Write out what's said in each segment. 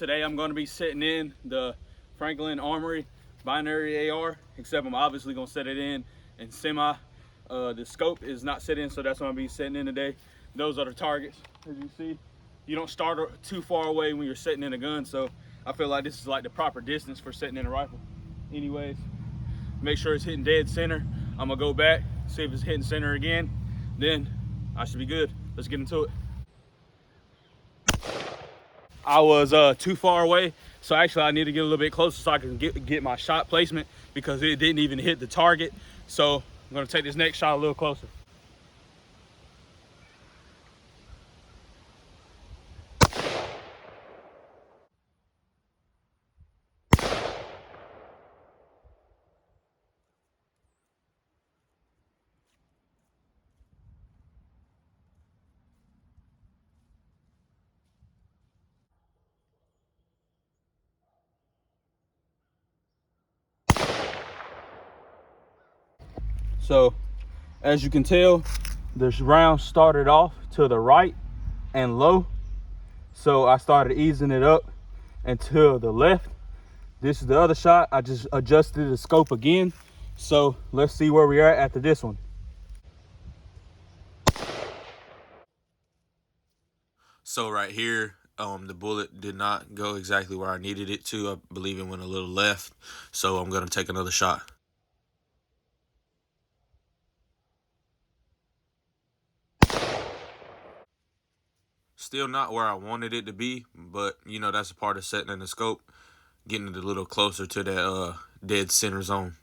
Today I'm going to be setting in the Franklin Armory binary AR, except I'm obviously going to set it in semi. The scope is not set in, so that's what I'm going to be setting in today. Those are the targets. As you see, you don't start too far away when you're setting in a gun, so I feel like this is like the proper distance for setting in a rifle. Anyways, make sure it's hitting dead center. I'm going to go back, see if it's hitting center again, then I should be good. Let's get into it. I was too far away, so actually I need to get a little bit closer so I can get my shot placement, because it didn't even hit the target. So I'm gonna take this next shot a little closer. So as you can tell, this round started off to the right and low. So I started easing it up and to the left. This is the other shot. I just adjusted the scope again. So let's see where we are after this one. So right here, the bullet did not go exactly where I needed it to. I believe it went a little left. So I'm going to take another shot. Still not where I wanted it to be, but you know, that's a part of setting in the scope, getting it a little closer to that dead center zone.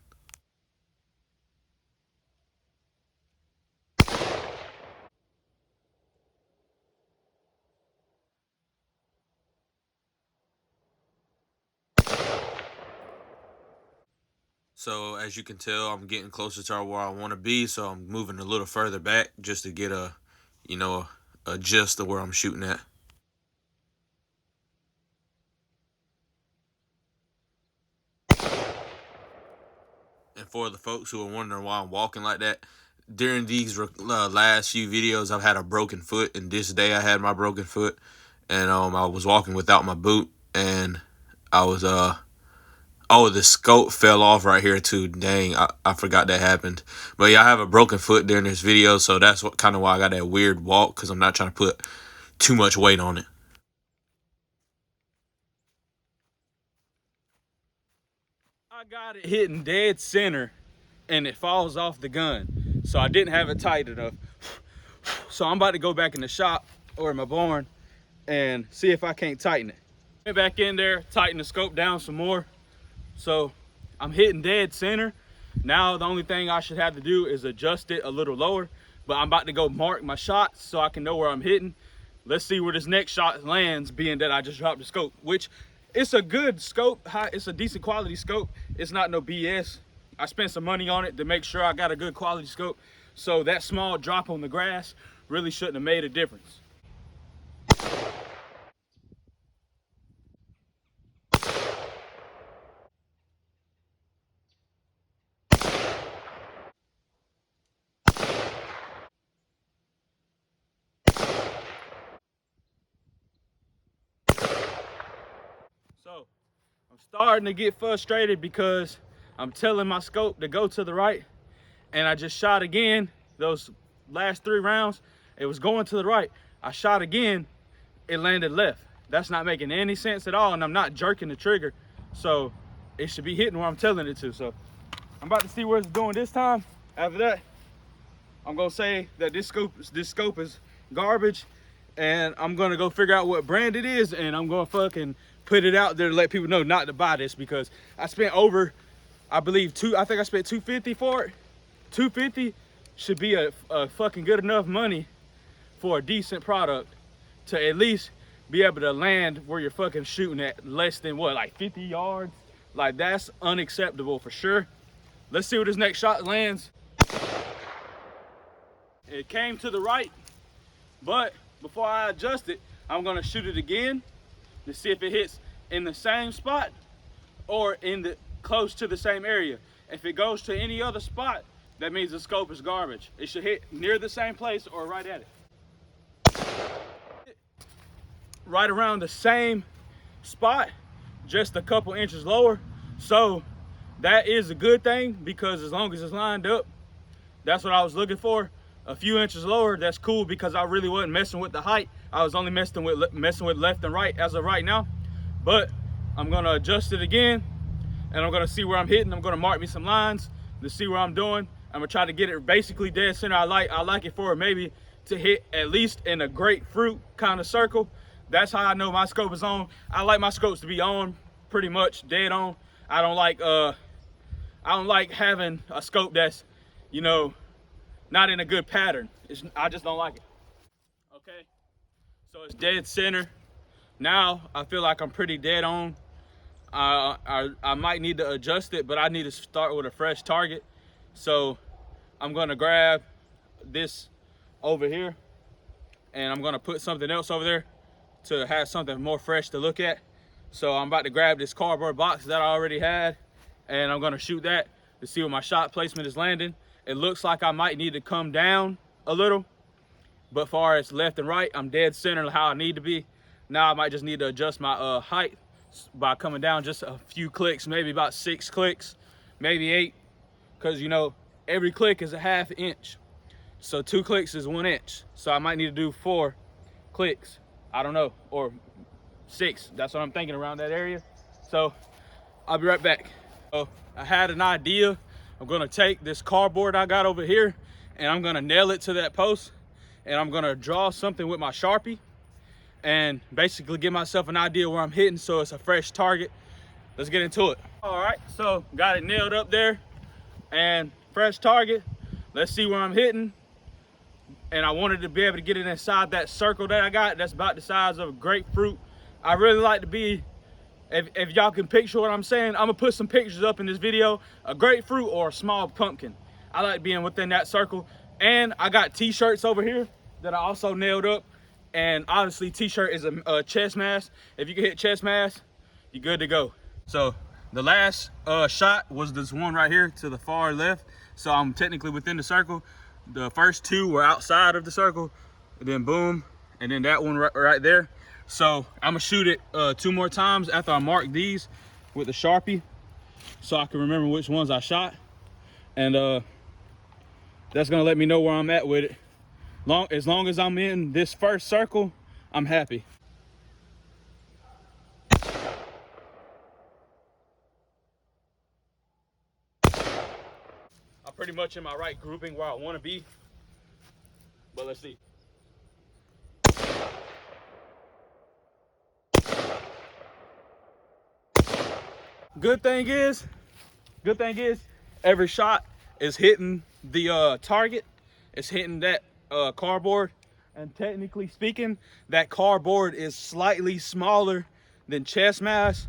So as you can tell, I'm getting closer to where I want to be, so I'm moving a little further back just to get a gist of where I'm shooting at. And for the folks who are wondering why I'm walking like that, during these last few videos, I've had a broken foot, and this day I had my broken foot, and I was walking without my boot, and I was oh, the scope fell off right here too. Dang, I forgot that happened. But yeah, I have a broken foot during this video, so that's what kind of why I got that weird walk, because I'm not trying to put too much weight on it. I got it hitting dead center and it falls off the gun. So I didn't have it tight enough. So I'm about to go back in the shop or in my barn and see if I can't tighten it. Get back in there, tighten the scope down some more. So I'm hitting dead center. Now the only thing I should have to do is adjust it a little lower, but I'm about to go mark my shots so I can know where I'm hitting. Let's see where this next shot lands, being that I just dropped the scope, which it's a good scope. It's a decent quality scope. It's not no BS. I spent some money on it to make sure I got a good quality scope. So that small drop on the grass really shouldn't have made a difference. So I'm starting to get frustrated because I'm telling my scope to go to the right, and I just shot again. Those last 3 rounds, it was going to the right. I shot again, it landed left. That's not making any sense at all, and I'm not jerking the trigger, so it should be hitting where I'm telling it to. So I'm about to see where it's going this time. After that, I'm gonna say that this scope is garbage, and I'm gonna go figure out what brand it is, and I'm gonna fucking put it out there to let people know not to buy this, because I spent over, I believe I think I spent $250 for it. $250 should be a fucking good enough money for a decent product to at least be able to land where you're fucking shooting at less than what, like 50 yards? Like, that's unacceptable for sure. Let's see where this next shot lands. It came to the right, but before I adjust it, I'm gonna shoot it again to see if it hits in the same spot or in the close to the same area. If it goes to any other spot, that means the scope is garbage. It should hit near the same place or right at it. Right around the same spot, just a couple inches lower. So that is a good thing, because as long as it's lined up, that's what I was looking for. A few inches lower, that's cool, because I really wasn't messing with the height. I was only messing with left and right as of right now. But I'm gonna adjust it again, and I'm gonna see where I'm hitting. I'm gonna mark me some lines to see where I'm doing. I'm gonna try to get it basically dead center. I like it for maybe to hit at least in a grapefruit kind of circle. That's how I know my scope is on. I like my scopes to be on pretty much dead on. I don't like having a scope that's, you know, not in a good pattern. I just don't like it. Okay, so it's dead center. Now I feel like I'm pretty dead on. I might need to adjust it, but I need to start with a fresh target. So I'm gonna grab this over here, and I'm gonna put something else over there to have something more fresh to look at. So I'm about to grab this cardboard box that I already had, and I'm gonna shoot that to see where my shot placement is landing. It looks like I might need to come down a little, but far as left and right, I'm dead center how I need to be. Now I might just need to adjust my height by coming down just a few clicks, maybe about 6 clicks, maybe 8, because, you know, every click is a ½ inch. So 2 clicks is 1 inch. So I might need to do 4 clicks. I don't know, or 6. That's what I'm thinking, around that area. So I'll be right back. So I had an idea. I'm gonna take this cardboard I got over here, and I'm gonna nail it to that post, and I'm gonna draw something with my Sharpie and basically give myself an idea where I'm hitting, so it's a fresh target. Let's get into it. All right, so got it nailed up there and fresh target. Let's see where I'm hitting. And I wanted to be able to get it inside that circle that I got. That's about the size of a grapefruit. I really like to be, if y'all can picture what I'm saying, I'm gonna put some pictures up in this video, a grapefruit or a small pumpkin. I like being within that circle. And I got t-shirts over here that I also nailed up. And obviously t-shirt is a chest mask. If you can hit chest mask, you're good to go. So the last shot was this one right here to the far left. So I'm technically within the circle. The first 2 were outside of the circle, and then boom, and then that one right there. So I'm gonna shoot it 2 more times after I mark these with the Sharpie, so I can remember which ones I shot. And that's gonna let me know where I'm at with it. As long as I'm in this first circle, I'm happy. I'm pretty much in my right grouping where I want to be, but let's see. Good thing is, every shot is hitting the target. It's hitting that cardboard, and technically speaking, that cardboard is slightly smaller than chest mass,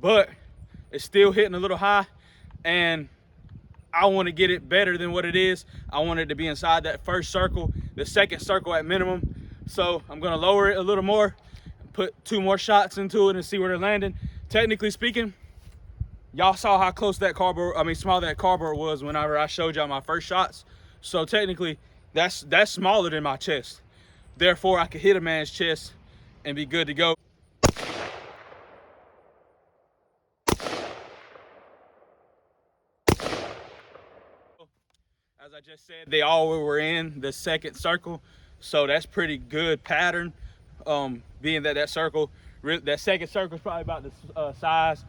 but it's still hitting a little high, and I want to get it better than what it is. I want it to be inside that first circle, the second circle at minimum. So I'm gonna lower it a little more, put 2 more shots into it and see where they're landing. Technically speaking, y'all saw how close that cardboard, small that cardboard was whenever I showed y'all my first shots. So technically, that's smaller than my chest. Therefore, I could hit a man's chest and be good to go. As I just said, they all were in the second circle, so that's pretty good pattern. Being that circle, that second circle is probably about the size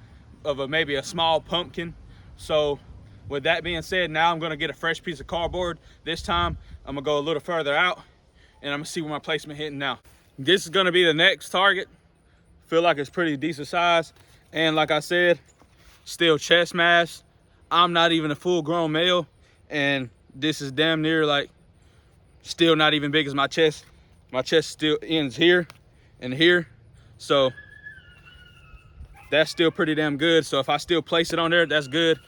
of maybe a small pumpkin. So with that being said, now I'm gonna get a fresh piece of cardboard. This time I'm gonna go a little further out, and I'm gonna see where my placement hitting now. This is gonna be the next target. Feel like it's pretty decent size, and like I said, still chest mass. I'm not even a full grown male, and this is damn near like still not even big as my chest. My chest still ends here and here, so that's still pretty damn good. So if I still place it on there, that's good.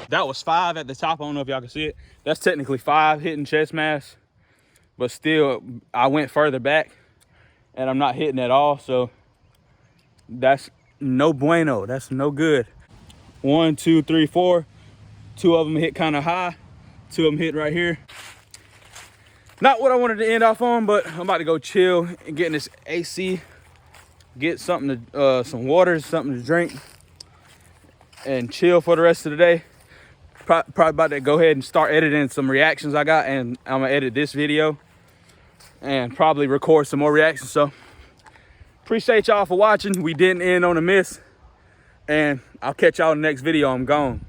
That was 5 at the top. I don't know if y'all can see it. That's technically 5 hitting chest mass, but still I went further back and I'm not hitting at all. So that's no bueno. That's no good. 1, 2, 3, 4. 2 of them hit kind of high. 2 of them hit right here. Not what I wanted to end off on, but I'm about to go chill and get in this AC, get something to, some water, something to drink, and chill for the rest of the day. Probably about to go ahead and start editing some reactions I got, and I'm gonna edit this video and probably record some more reactions. So appreciate y'all for watching. We didn't end on a miss, and I'll catch y'all in the next video. I'm gone.